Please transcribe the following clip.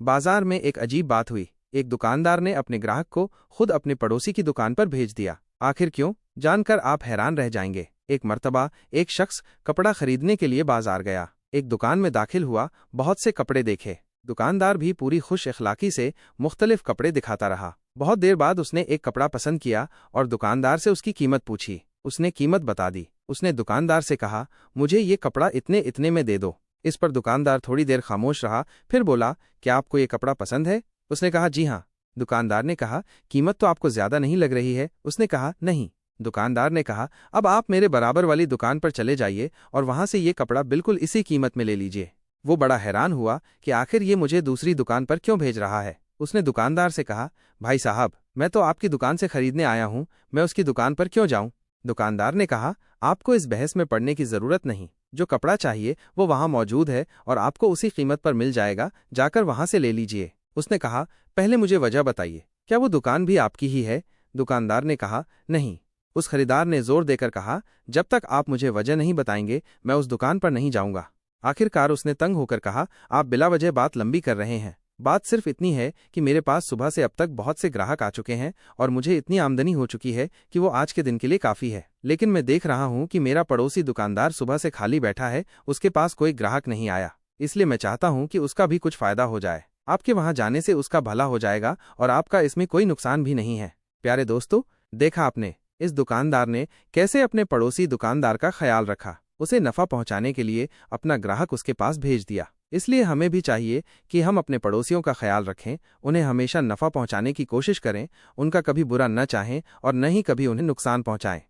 बाजार में एक अजीब बात हुई। एक दुकानदार ने अपने ग्राहक को खुद अपने पड़ोसी की दुकान पर भेज दिया। आखिर क्यों, जानकर आप हैरान रह जाएंगे। एक मर्तबा एक शख्स कपड़ा खरीदने के लिए बाजार गया। एक दुकान में दाखिल हुआ, बहुत से कपड़े देखे। दुकानदार भी पूरी खुश इखलाकी से मुख्तलिफ कपड़े दिखाता रहा। बहुत देर बाद उसने एक कपड़ा पसंद किया और दुकानदार से उसकी कीमत पूछी। उसने कीमत बता दी। उसने दुकानदार से कहा, मुझे ये कपड़ा इतने इतने में दे दो। इस पर दुकानदार थोड़ी देर खामोश रहा, फिर बोला, क्या आपको ये कपड़ा पसंद है? उसने कहा, जी हाँ। दुकानदार ने कहा, कीमत तो आपको ज्यादा नहीं लग रही है? उसने कहा, नहीं। दुकानदार ने कहा, अब आप मेरे बराबर वाली दुकान पर चले जाइए और वहां से ये कपड़ा बिल्कुल इसी कीमत में ले लीजिए। वो बड़ा हैरान हुआ कि आखिर ये मुझे दूसरी दुकान पर क्यों भेज रहा है। उसने दुकानदार से कहा, भाई साहब, मैं तो आपकी दुकान से खरीदने आया हूं, मैं उसकी दुकान पर क्यों जाऊं? दुकानदार ने कहा, आपको इस बहस में पड़ने की जरूरत नहीं। जो कपड़ा चाहिए वो वहां मौजूद है और आपको उसी कीमत पर मिल जाएगा, जाकर वहां से ले लीजिए। उसने कहा, पहले मुझे वजह बताइए, क्या वो दुकान भी आपकी ही है? दुकानदार ने कहा, नहीं। उस खरीदार ने जोर देकर कहा, जब तक आप मुझे वजह नहीं बताएंगे मैं उस दुकान पर नहीं जाऊंगा। आखिरकार उसने तंग होकर कहा, आप बिला वजह बात लंबी कर रहे हैं। बात सिर्फ इतनी है कि मेरे पास सुबह से अब तक बहुत से ग्राहक आ चुके हैं और मुझे इतनी आमदनी हो चुकी है कि वो आज के दिन के लिए काफी है। लेकिन मैं देख रहा हूं कि मेरा पड़ोसी दुकानदार सुबह से खाली बैठा है, उसके पास कोई ग्राहक नहीं आया। इसलिए मैं चाहता हूं कि उसका भी कुछ फायदा हो जाए। आपके वहां जाने से उसका भला हो जाएगा और आपका इसमें कोई नुकसान भी नहीं है। प्यारे दोस्तों, देखा आपने इस दुकानदार ने कैसे अपने पड़ोसी दुकानदार का ख्याल रखा। उसे नफा पहुंचाने के लिए अपना ग्राहक उसके पास भेज दिया। इसलिए हमें भी चाहिए कि हम अपने पड़ोसियों का ख्याल रखें, उन्हें हमेशा नफा पहुंचाने की कोशिश करें, उनका कभी बुरा न चाहें और न ही कभी उन्हें नुकसान पहुंचाएं।